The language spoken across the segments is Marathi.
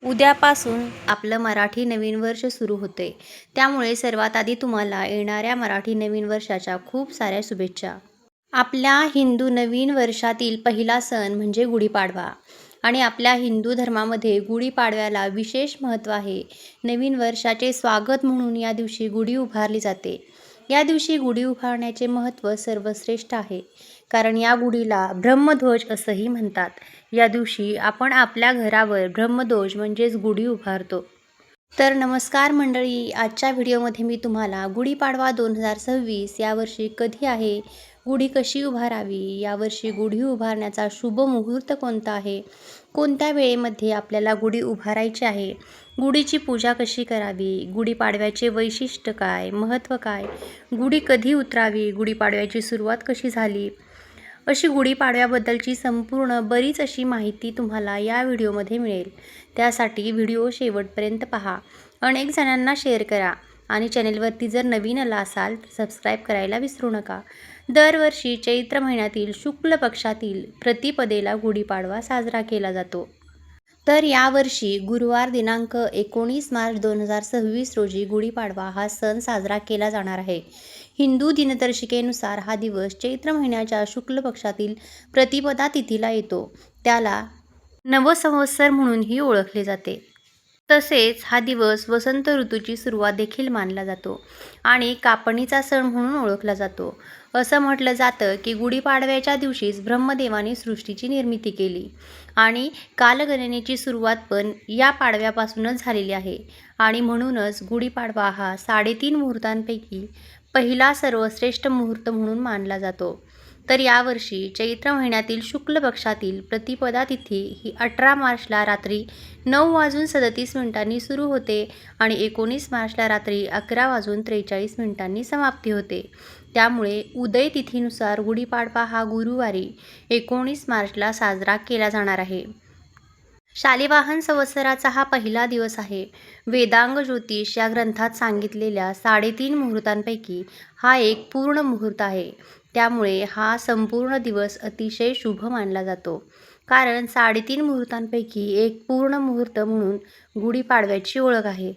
उद्यापासून आपलं मराठी नवीन वर्ष सुरू होते. त्यामुळे सर्वात आधी तुम्हाला येणाऱ्या मराठी नवीन वर्षाच्या खूप साऱ्या शुभेच्छा. आपल्या हिंदू नवीन वर्षातील पहिला सण म्हणजे गुढीपाडवा आणि आपल्या हिंदू धर्मामध्ये गुढीपाडव्याला विशेष महत्त्व आहे. नवीन वर्षाचे स्वागत म्हणून या दिवशी गुढी उभारली जाते. या दिवशी गुढी उभारण्याचे महत्त्व सर्वश्रेष्ठ आहे. कारण या गुढीला ब्रह्मध्वज असंही म्हणतात. या दिवशी आपण आपल्या घरावर ब्रह्मध्वज म्हणजेच गुढी उभारतो. तर नमस्कार मंडळी, आजच्या व्हिडिओमध्ये मी तुम्हाला गुढीपाडवा 2026 यावर्षी कधी आहे, गुढी कशी उभारावी, यावर्षी गुढी उभारण्याचा शुभ मुहूर्त कोणता आहे, कोणत्या वेळेमध्ये आपल्याला गुढी उभारायची आहे, गुढीची पूजा कशी करावी, गुढीपाडव्याचे वैशिष्ट्य काय, महत्त्व काय, गुढी कधी उतरावी, गुढीपाडव्याची सुरुवात कशी झाली, अशी गुढीपाडव्याबद्दलची संपूर्ण बरीच अशी माहिती तुम्हाला या व्हिडिओमध्ये मिळेल. त्यासाठी व्हिडिओ शेवटपर्यंत पहा, अनेक जणांना शेअर करा आणि चॅनेलवरती जर नवीन आला असाल तर सबस्क्राईब करायला विसरू नका. दरवर्षी चैत्र महिन्यातील शुक्ल पक्षातील प्रतिपदेला गुढीपाडवा साजरा केला जातो. तर यावर्षी गुरुवार दिनांक 19 मार्च 2026 रोजी गुढीपाडवा हा सण साजरा केला जाणार आहे. हिंदू दिनदर्शिकेनुसार हा दिवस चैत्र महिन्याच्या शुक्ल पक्षातील प्रतिपदा तिथीला येतो. त्याला नवसंवत्सर म्हणूनही ओळखले जाते. तसेच हा दिवस वसंत ऋतूची सुरुवात देखील मानला जातो आणि कापणीचा सण म्हणून ओळखला जातो. असं म्हटलं जातं की गुढीपाडव्याच्या दिवशीच ब्रह्मदेवाने सृष्टीची निर्मिती केली आणि कालगणनेची सुरुवात पण या पाडव्यापासूनच झालेली आहे आणि म्हणूनच गुढीपाडवा हा 3.5 मुहूर्तांपैकी पहिला सर्वश्रेष्ठ मुहूर्त म्हणून मानला जातो. तर यावर्षी चैत्र महिन्यातील शुक्ल पक्षातील प्रतिपदा तिथी ही 18 मार्चला रात्री 9:37 सुरू होते आणि 19 मार्चला रात्री 11:43 समाप्ती होते. त्यामुळे उदय तिथीनुसार गुढीपाडवा हा गुरुवारी 19 मार्चला साजरा केला जाणार आहे. शालिवाहन संवत्सराचा हा पहिला दिवस आहे. वेदांग ज्योतिष या ग्रंथात सांगितलेल्या 3.5 मुहूर्तांपैकी हा एक पूर्ण मुहूर्त आहे. त्यामुळे हा संपूर्ण दिवस अतिशय शुभ मानला जातो. कारण 3.5 मुहूर्तांपैकी एक पूर्ण मुहूर्त म्हणून गुढीपाडव्याची ओळख आहे.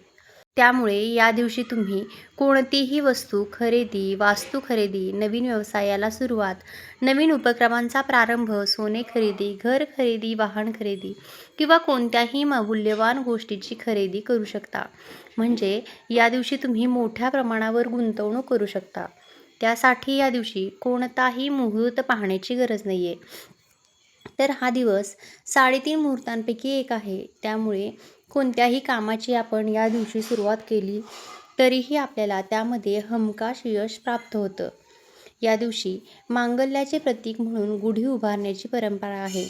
त्यामुळे या दिवशी तुम्ही कोणतीही वस्तू खरेदी, वास्तू खरेदी, नवीन व्यवसायाला सुरुवात, नवीन उपक्रमांचा प्रारंभ, सोने खरेदी, घर खरेदी, वाहन खरेदी किंवा कोणत्याही मूल्यवान गोष्टीची खरेदी करू शकता. म्हणजे या दिवशी तुम्ही मोठ्या प्रमाणावर गुंतवणूक करू शकता. त्यासाठी या दिवशी कोणताही मुहूर्त पाहण्याची गरज नाही आहे. तर हा दिवस 3.5 मुहूर्तांपैकी एक आहे. त्यामुळे कोणत्याही कामाची आपण या दिवशी सुरुवात केली तरीही आपल्याला त्यामध्ये हमखास यश प्राप्त होतं. या दिवशी मांगल्याचे प्रतीक म्हणून गुढी उभारण्याची परंपरा आहे.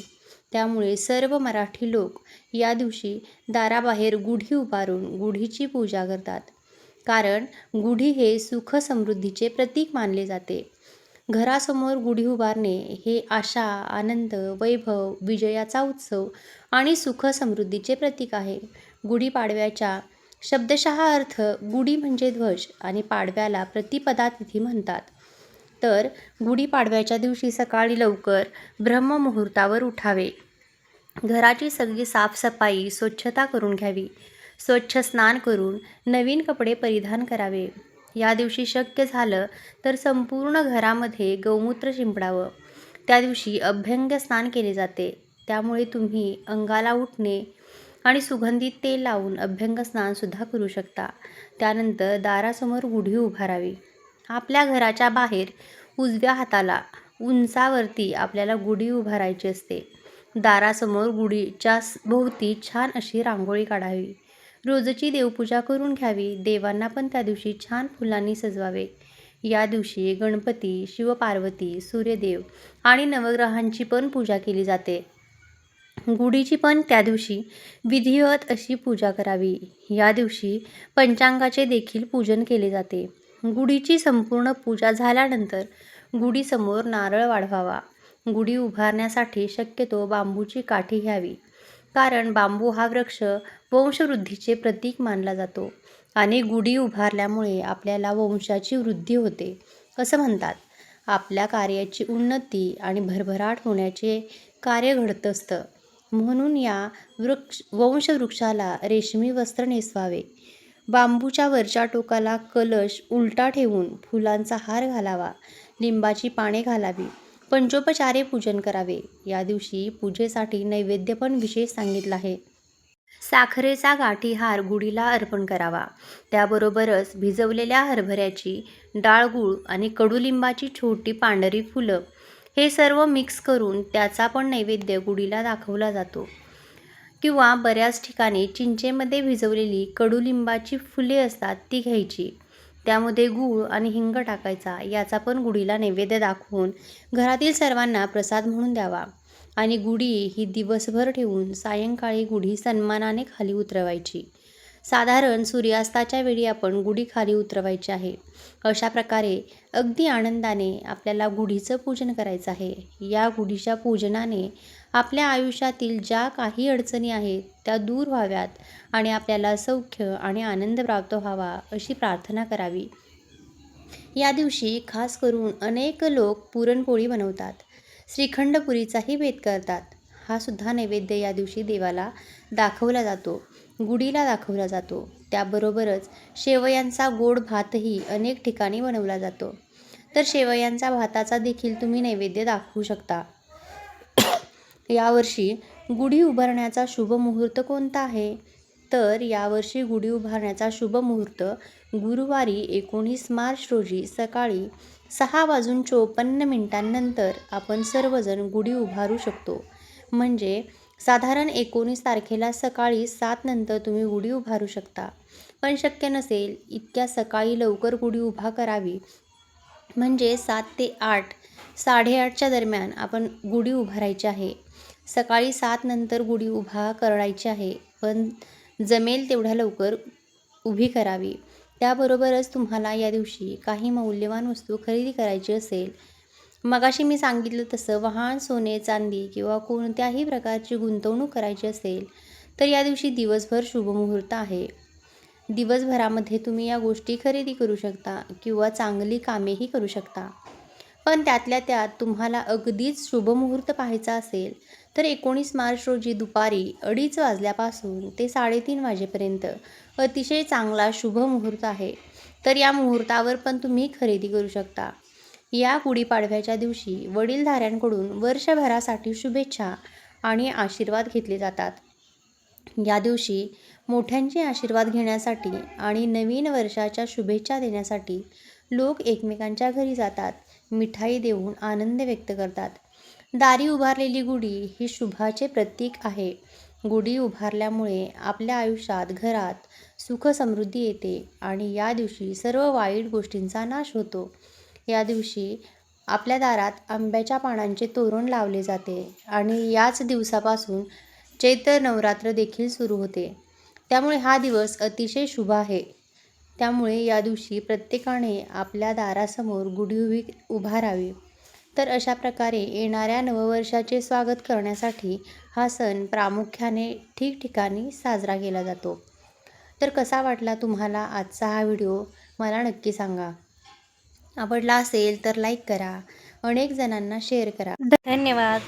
त्यामुळे सर्व मराठी लोक या दिवशी दाराबाहेर गुढी उभारून गुढीची पूजा करतात. कारण गुढी हे सुख समृद्धीचे प्रतीक मानले जाते. घरासमोर गुढी उभारणे हे आशा, आनंद, वैभव, विजयाचा उत्सव आणि सुख समृद्धीचे प्रतीक आहे. गुढीपाडव्याच्या शब्दशः अर्थ गुढी म्हणजे ध्वज आणि पाडव्याला प्रतिपदा तिथी म्हणतात. तर गुढीपाडव्याच्या दिवशी सकाळी लवकर ब्रह्ममुहूर्तावर उठावे. घराची सगळी साफसफाई, स्वच्छता करून घ्यावी. स्वच्छ स्नान करून नवीन कपडे परिधान करावे. या दिवशी शक्य झालं तर संपूर्ण घरामध्ये गौमूत्र शिंपडावं. त्या दिवशी अभ्यंग स्नान केले जाते. त्यामुळे तुम्ही अंगाला उठणे आणि सुगंधित तेल लावून अभ्यंग स्नानसुद्धा करू शकता. त्यानंतर दारासमोर गुढी उभारावी. आपल्या घराच्या बाहेर उजव्या हाताला उंचावरती आपल्याला गुढी उभारायची असते. दारासमोर गुढीच्या भोवती छान अशी रांगोळी काढावी. रोजची देवपूजा करून घ्यावी. देवांना पण त्या दिवशी छान फुलांनी सजवावे. या दिवशी गणपती, शिवपार्वती, सूर्यदेव आणि नवग्रहांची पण पूजा केली जाते. गुढीची पण त्या दिवशी विधिवत अशी पूजा करावी. या दिवशी पंचांगाचे देखील पूजन केले जाते. गुढीची संपूर्ण पूजा झाल्यानंतर गुढीसमोर नारळ वाढवावा. गुढी उभारण्यासाठी शक्यतो बांबूची काठी घ्यावी. कारण बांबू हा वृक्ष वंशवृद्धीचे प्रतीक मानला जातो आणि गुढी उभारल्यामुळे आपल्याला वंशाची वृद्धी होते असं म्हणतात. आपल्या कार्याची उन्नती आणि भरभराट होण्याचे कार्य घडत असतं. म्हणून या वंशवृक्षाला रेशमी वस्त्र नेसवावे. बांबूच्या वरच्या टोकाला कलश उलटा ठेवून फुलांचा हार घालावा. लिंबाची पाने घालावी. पंचोपचारे पूजन करावे. या दिवशी पूजेसाठी नैवेद्य पण विशेष सांगितला आहे. साखरेचा गाठी हार गुढीला अर्पण करावा. त्याबरोबरच भिजवलेल्या हरभऱ्याची डाळ, गूळ आणि कडुलिंबाची छोटी पांढरी फुलं हे सर्व मिक्स करून त्याचा पण नैवेद्य गुढीला दाखवला जातो. किंवा बऱ्याच ठिकाणी चिंचेमध्ये भिजवलेली कडुलिंबाची फुले असतात ती घ्यायची. त्यामध्ये गूळ आणि हिंग टाकायचा. याचा पण गुढीला नैवेद्य दाखवून घरातील सर्वांना प्रसाद म्हणून द्यावा. आणि गुढी ही दिवसभर ठेवून सायंकाळी गुढी सन्मानाने खाली उतरवायची. साधारण सूर्यास्ताच्या वेळी आपण गुढी खाली उतरवायची आहे. अशा प्रकारे अगदी आनंदाने आपल्याला गुढीचं पूजन करायचं आहे. या गुढीच्या पूजनाने आपल्या आयुष्यातील ज्या काही अडचणी आहेत त्या दूर व्हाव्यात आणि आपल्याला सौख्य आणि आनंद प्राप्त व्हावा अशी प्रार्थना करावी. या दिवशी खास करून अनेक लोक पुरणपोळी बनवतात. श्रीखंड पुरीचाही बेत करतात. हा सुद्धा नैवेद्य या दिवशी देवाला दाखवला जातो, गुढीला दाखवला जातो. त्याबरोबरच शेवयांचा गोड भातही अनेक ठिकाणी बनवला जातो. तर शेवयांचा भाताचा देखील तुम्ही नैवेद्य दाखवू शकता. यावर्षी गुढी उभारण्याचा शुभ मुहूर्त कोणता आहे? तर यावर्षी गुढी उभारण्याचा शुभ मुहूर्त गुरुवारी 19 मार्च रोजी सकाळी 6:54 आपण सर्वजण गुढी उभारू शकतो. म्हणजे साधारण 19 तारखेला सकाळी 7 नंतर तुम्ही गुढी उभारू शकता. पण शक्य नसेल इतक्या सकाळी लवकर गुढी उभा करावी म्हणजे 7 ते 8, 8:30च्या दरम्यान आपण गुढी उभारायची आहे. सकाळी 7 नंतर गुढी उभा करायची आहे, पण जमेल तेवढ्या लवकर उभी करावी. त्याबरोबरच तुम्हाला या दिवशी काही मौल्यवान वस्तू खरेदी करायची असेल, मगाशी मी सांगितलं तसं वाहन, सोने, चांदी किंवा कोणत्याही प्रकारची गुंतवणूक करायची असेल तर या दिवशी दिवसभर शुभमुहूर्त आहे. दिवसभरामध्ये तुम्ही या गोष्टी खरेदी करू शकता किंवा चांगली कामेही करू शकता. पण त्यातल्या त्यात तुम्हाला अगदीच शुभमुहूर्त पाहायचा असेल तर 19 मार्च रोजी दुपारी 2:30 वाजल्यापासून ते 3:30 वाजेपर्यंत अतिशय चांगला शुभ मुहूर्त आहे. तर या मुहूर्तावर पण तुम्ही खरेदी करू शकता. या गुढीपाडव्याच्या दिवशी वडीलधाऱ्यांकडून वर्षभरासाठी शुभेच्छा आणि आशीर्वाद घेतले जातात. या दिवशी मोठ्यांचे आशीर्वाद घेण्यासाठी आणि नवीन वर्षाच्या शुभेच्छा देण्यासाठी लोक एकमेकांच्या घरी जातात. मिठाई देऊन आनंद व्यक्त करतात. दारी उभारलेली गुढी ही शुभाचे प्रतीक आहे. गुढी उभारल्यामुळे आपल्या आयुष्यात, घरात सुख समृद्धी येते आणि या दिवशी सर्व वाईट गोष्टींचा नाश होतो. या दिवशी आपल्या दारात आंब्याच्या पानांचे तोरण लावले जाते आणि याच दिवसापासून चैत्र नवरात्र देखील सुरू होते. त्यामुळे हा दिवस अतिशय शुभ आहे. त्यामुळे या दिवशी प्रत्येकाने आपल्या दारासमोर गुढी उभारावी. तर अशा प्रकारे येणाऱ्या नववर्षाचे स्वागत करण्यासाठी हा सण प्रामुख्याने ठिकठिकाणी साजरा केला जातो. तर कसा वाटला तुम्हाला आजचा हा व्हिडिओ मला नक्की सांगा. आवडला असेल तर लाईक करा, अनेक जणांना शेअर करा. धन्यवाद.